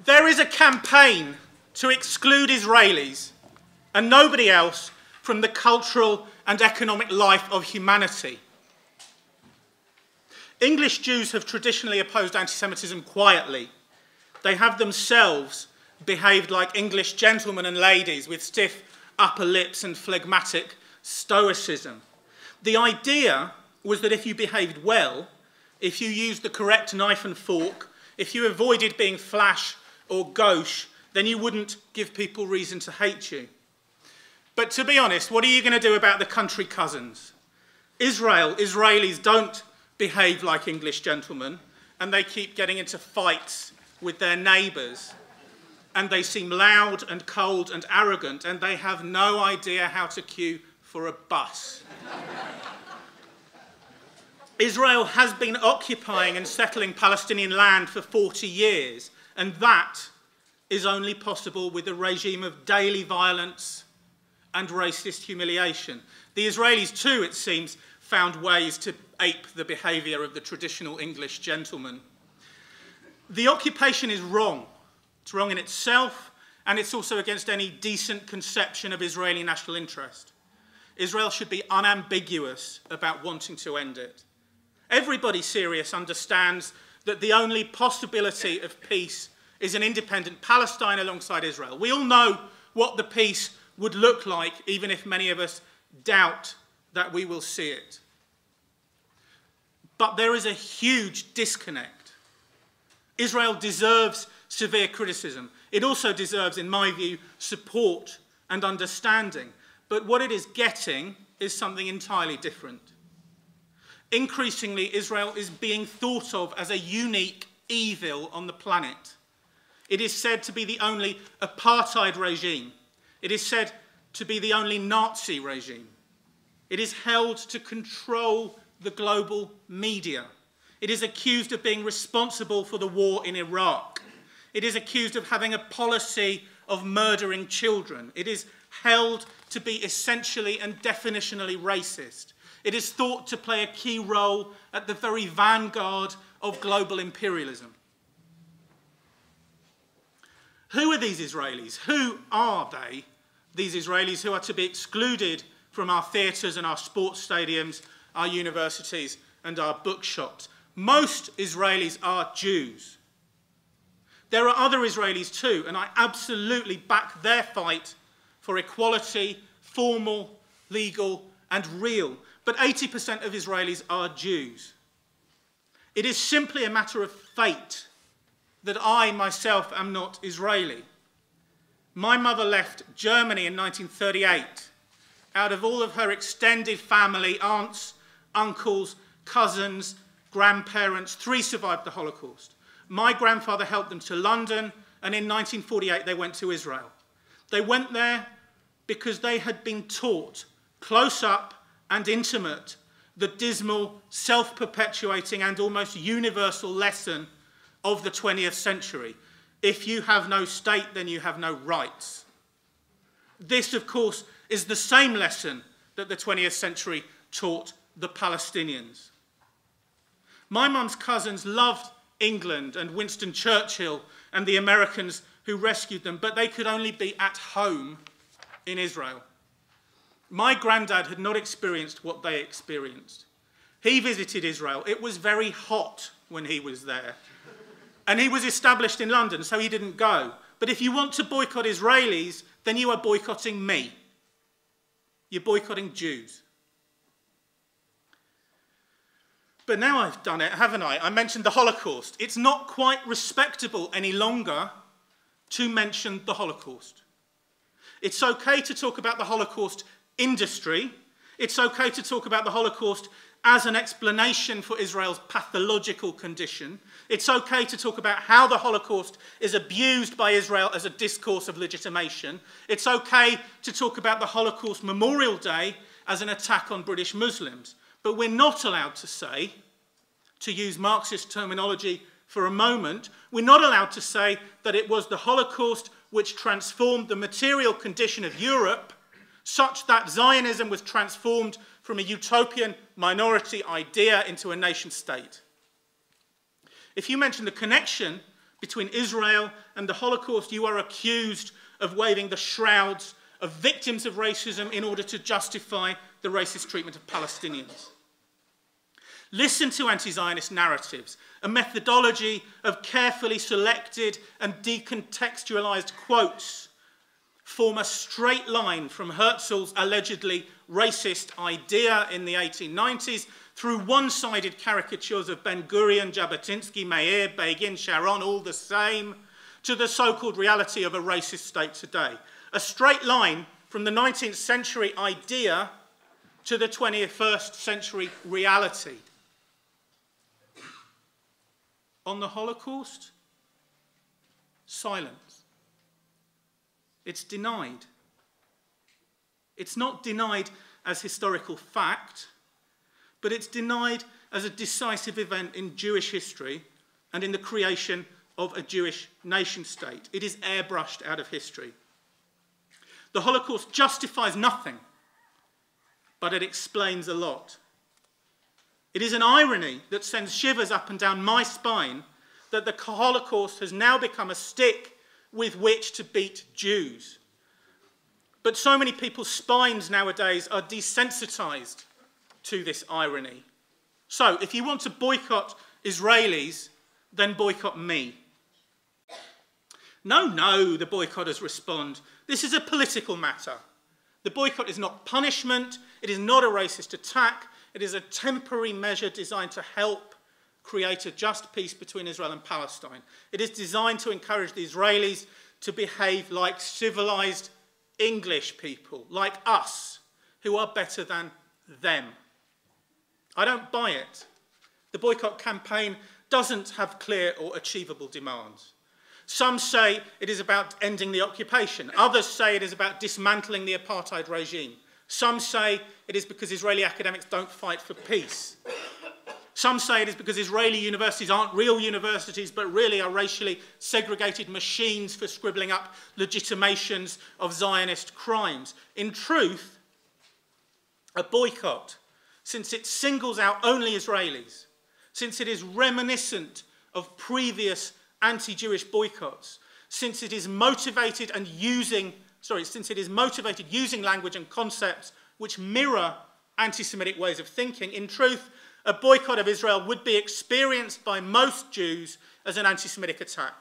There is a campaign to exclude Israelis and nobody else from the cultural and economic life of humanity. English Jews have traditionally opposed anti-Semitism quietly. They have themselves behaved like English gentlemen and ladies with stiff upper lips and phlegmatic stoicism. The idea was that if you behaved well, if you used the correct knife and fork, if you avoided being flash or gauche, then you wouldn't give people reason to hate you. But to be honest, what are you going to do about the country cousins? Israelis don't behave like English gentlemen, and they keep getting into fights with their neighbours, and they seem loud and cold and arrogant, and they have no idea how to queue for a bus. Israel has been occupying and settling Palestinian land for 40 years, and that is only possible with a regime of daily violence and racist humiliation. The Israelis too, it seems, found ways to ape the behaviour of the traditional English gentleman. The occupation is wrong. It's wrong in itself, and it's also against any decent conception of Israeli national interest. Israel should be unambiguous about wanting to end it. Everybody serious understands that the only possibility of peace is an independent Palestine alongside Israel. We all know what the peace would look like, even if many of us doubt that we will see it. But there is a huge disconnect. Israel deserves severe criticism. It also deserves, in my view, support and understanding. But what it is getting is something entirely different. Increasingly, Israel is being thought of as a unique evil on the planet. It is said to be the only apartheid regime. It is said to be the only Nazi regime. It is held to control the global media. It is accused of being responsible for the war in Iraq. It is accused of having a policy of murdering children. It is held to be essentially and definitionally racist. It is thought to play a key role at the very vanguard of global imperialism. Who are these Israelis? Who are they, these Israelis who are to be excluded from our theatres and our sports stadiums, our universities and our bookshops? Most Israelis are Jews. There are other Israelis too, and I absolutely back their fight for equality, formal, legal and real. But 80% of Israelis are Jews. It is simply a matter of fate that I myself am not Israeli. My mother left Germany in 1938. Out of all of her extended family, aunts, uncles, cousins, grandparents, 3 survived the Holocaust. My grandfather helped them to London, and in 1948 they went to Israel. They went there because they had been taught, close up and intimate, the dismal, self-perpetuating and almost universal lesson of the 20th century. If you have no state, then you have no rights. This, of course, is the same lesson that the 20th century taught the Palestinians. My mum's cousins loved England and Winston Churchill and the Americans who rescued them, but they could only be at home in Israel. My granddad had not experienced what they experienced. He visited Israel. It was very hot when he was there. And he was established in London, so he didn't go. But if you want to boycott Israelis, then you are boycotting me. You're boycotting Jews. But now I've done it, haven't I? I mentioned the Holocaust. It's not quite respectable any longer to mention the Holocaust. It's okay to talk about the Holocaust industry. It's okay to talk about the Holocaust as an explanation for Israel's pathological condition. It's okay to talk about how the Holocaust is abused by Israel as a discourse of legitimation. It's okay to talk about the Holocaust Memorial Day as an attack on British Muslims. But we're not allowed to say, to use Marxist terminology for a moment, we're not allowed to say that it was the Holocaust which transformed the material condition of Europe such that Zionism was transformed from a utopian minority idea into a nation state. If you mention the connection between Israel and the Holocaust, you are accused of waving the shrouds of victims of racism in order to justify the racist treatment of Palestinians. Listen to anti-Zionist narratives, a methodology of carefully selected and decontextualized quotes form a straight line from Herzl's allegedly racist idea in the 1890s through one-sided caricatures of Ben-Gurion, Jabotinsky, Meir, Begin, Sharon, all the same, to the so-called reality of a racist state today. A straight line from the 19th century idea to the 21st century reality. On the Holocaust, silence. It's denied. It's not denied as historical fact, but it's denied as a decisive event in Jewish history and in the creation of a Jewish nation state. It is airbrushed out of history. The Holocaust justifies nothing, but it explains a lot. It is an irony that sends shivers up and down my spine that the Holocaust has now become a stick with which to beat Jews. But so many people's spines nowadays are desensitized to this irony. So, if you want to boycott Israelis, then boycott me. No, the boycotters respond. This is a political matter. The boycott is not punishment. It is not a racist attack. It is a temporary measure designed to help create a just peace between Israel and Palestine. It is designed to encourage the Israelis to behave like civilized English people, like us, who are better than them. I don't buy it. The boycott campaign doesn't have clear or achievable demands. Some say it is about ending the occupation. Others say it is about dismantling the apartheid regime. Some say it is because Israeli academics don't fight for peace. Some say it is because Israeli universities aren't real universities, but really are racially segregated machines for scribbling up legitimations of Zionist crimes. In truth, a boycott, since it singles out only Israelis, since it is reminiscent of previous anti-Jewish boycotts, since it is motivated using language and concepts which mirror anti-Semitic ways of thinking, in truth, a boycott of Israel would be experienced by most Jews as an anti-Semitic attack.